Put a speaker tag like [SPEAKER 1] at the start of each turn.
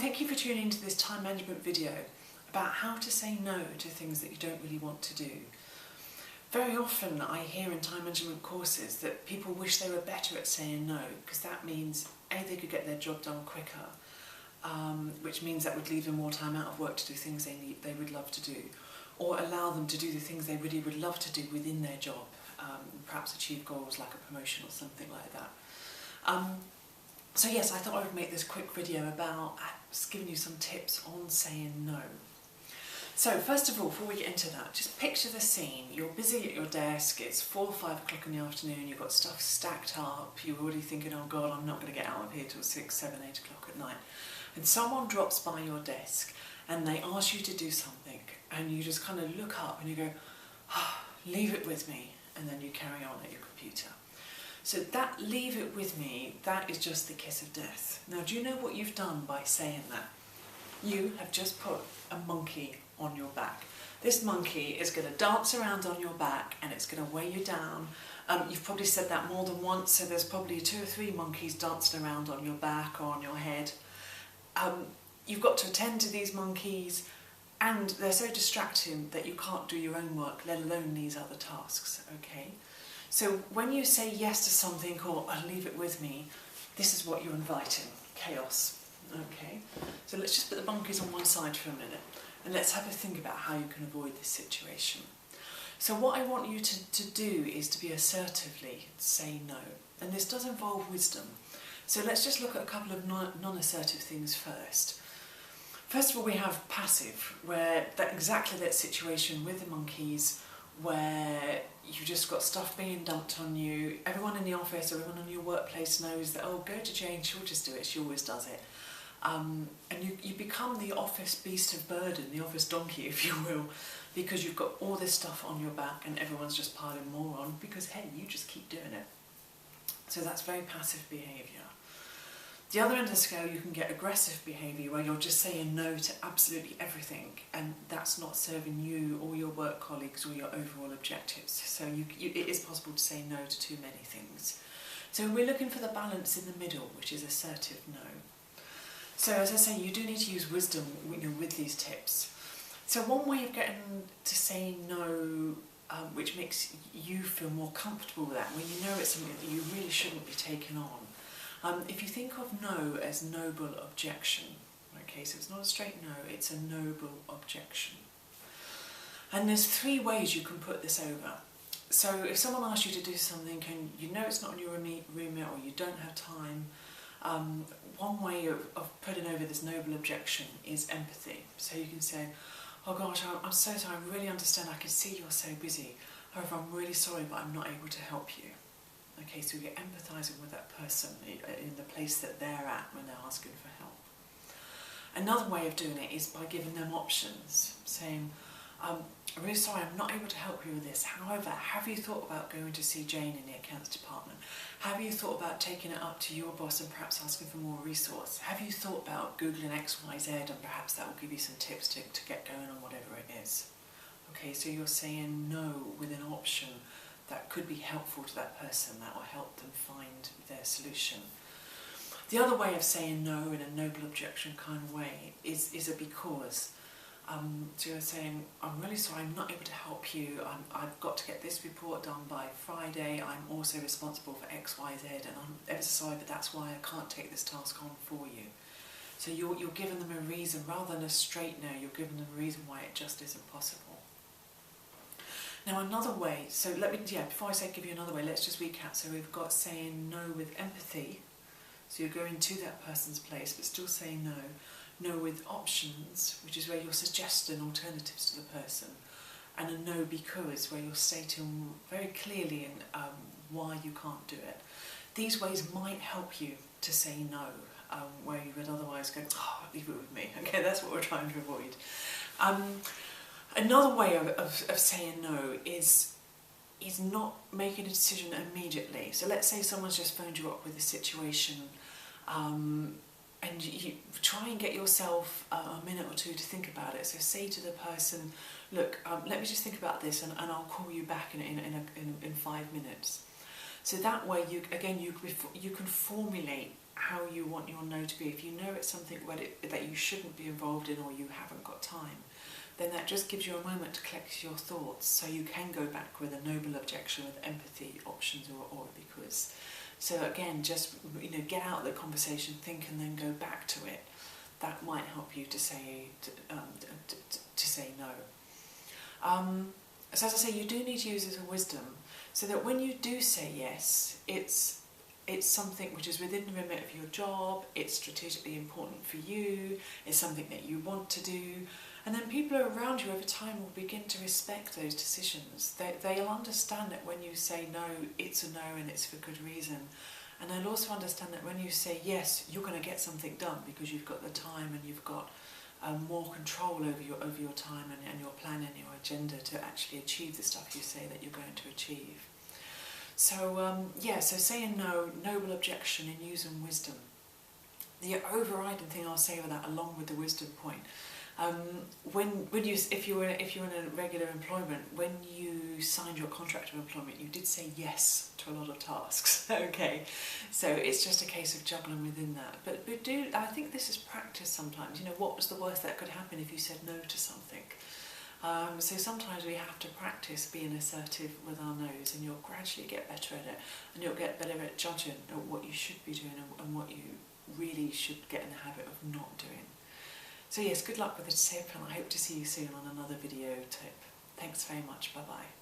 [SPEAKER 1] thank you for tuning into this time management video about how to say no to things that you don't really want to do. Very often I hear in time management courses that people wish they were better at saying no, because that means A, they could get their job done quicker, which means that would leave them more time out of work to do things they would love to do, or allow them to do the things they really would love to do within their job, perhaps achieve goals like a promotion or something like that. So yes, I thought I would make this quick video about just giving you some tips on saying no. So first of all, before we get into that, just picture the scene. You're busy at your desk, it's 4 or 5 o'clock in the afternoon, you've got stuff stacked up, you're already thinking, oh God, I'm not going to get out of here till 6, 7, 8 o'clock at night. And someone drops by your desk and they ask you to do something, and you just kind of look up and you go, leave it with me, and then you carry on at your computer. So that leave it with me, that is just the kiss of death. Now, do you know what you've done by saying that? You have just put a monkey on your back. This monkey is going to dance around on your back and it's going to weigh you down. You've probably said that more than once, so there's probably 2 or 3 monkeys dancing around on your back or on your head. You've got to attend to these monkeys, and they're so distracting that you can't do your own work, let alone these other tasks, okay? So when you say yes to something, or I'll leave it with me, this is what you're inviting, chaos, okay? So let's just put the monkeys on one side for a minute, and let's have a think about how you can avoid this situation. So what I want you to do is to be assertively say no, and this does involve wisdom. So let's just look at a couple of non-assertive things first. First of all, we have passive, where exactly that situation with the monkeys, where you've just got stuff being dumped on you. Everyone in the office, everyone in your workplace knows that, oh, go to Jane, she'll just do it, she always does it. And you become the office beast of burden, the office donkey, if you will, because you've got all this stuff on your back and everyone's just piling more on because, hey, you just keep doing it. So that's very passive behaviour. The other end of the scale, you can get aggressive behaviour where you're just saying no to absolutely everything, and that's not serving you or your work colleagues or your overall objectives. So it is possible to say no to too many things. So we're looking for the balance in the middle, which is assertive no. So as I say, you do need to use wisdom with these tips. So one way of getting to say no, which makes you feel more comfortable with that, when you know it's something that you really shouldn't be taking on, if you think of no as noble objection, okay, so it's not a straight no, it's a noble objection. And there's 3 ways you can put this over. So if someone asks you to do something and you know it's not in your remit or you don't have time, one way of putting over this noble objection is empathy. So you can say, oh gosh, I'm so sorry, I really understand, I can see you're so busy. However, I'm really sorry, but I'm not able to help you. Okay, so you're empathising with that person in the place that they're at when they're asking for help. Another way of doing it is by giving them options, saying, I'm really sorry, I'm not able to help you with this. However, have you thought about going to see Jane in the accounts department? Have you thought about taking it up to your boss and perhaps asking for more resource? Have you thought about Googling X, Y, Z, and perhaps that will give you some tips to get going on whatever it is? Okay, so you're saying no with an option that could be helpful to that person, that will help them find their solution. The other way of saying no in a noble objection kind of way is a because. So you're saying, I'm really sorry, I'm not able to help you, I've got to get this report done by Friday, I'm also responsible for X, Y, Z, and I'm ever so sorry, but that's why I can't take this task on for you. So you're giving them a reason, rather than a straight no, you're giving them a reason why it just isn't possible. Now another way, so before I say give you another way, let's just recap. So we've got saying no with empathy, so you're going to that person's place but still saying no. No with options, which is where you're suggesting alternatives to the person, and a no because, where you're stating very clearly why you can't do it. These ways might help you to say no, where you would otherwise go, oh, leave it with me. Okay, that's what we're trying to avoid. Another way of saying no is not making a decision immediately. So let's say someone's just phoned you up with a situation, and you try and get yourself a minute or 2 to think about it. So say to the person, look, let me just think about this and I'll call you back in 5 minutes. So that way, you can formulate how you want your no to be. If you know it's something that you shouldn't be involved in or you haven't got time, then that just gives you a moment to collect your thoughts so you can go back with a noble objection, with empathy, options, or a because. So again, just get out of the conversation, think, and then go back to it. That might help you to say no. So as I say, you do need to use this with wisdom, so that when you do say yes, it's something which is within the remit of your job, it's strategically important for you, it's something that you want to do, and then people around you over time will begin to respect those decisions. They'll understand that when you say no, it's a no and it's for good reason. And they'll also understand that when you say yes, you're going to get something done because you've got the time and you've got more control over your time and your plan and your agenda to actually achieve the stuff you say that you're going to achieve. So so saying no, noble objection, and using wisdom. The overriding thing I'll say with that, along with the wisdom point, if you were in a regular employment, when you signed your contract of employment, you did say yes to a lot of tasks. Okay, so it's just a case of juggling within that. But I think this is practice sometimes. What was the worst that could happen if you said no to something? So sometimes we have to practice being assertive with our no's, and you'll gradually get better at it, and you'll get better at judging what you should be doing and what you really should get in the habit of not doing. So yes, good luck with the tip, and I hope to see you soon on another video tip. Thanks very much, bye bye.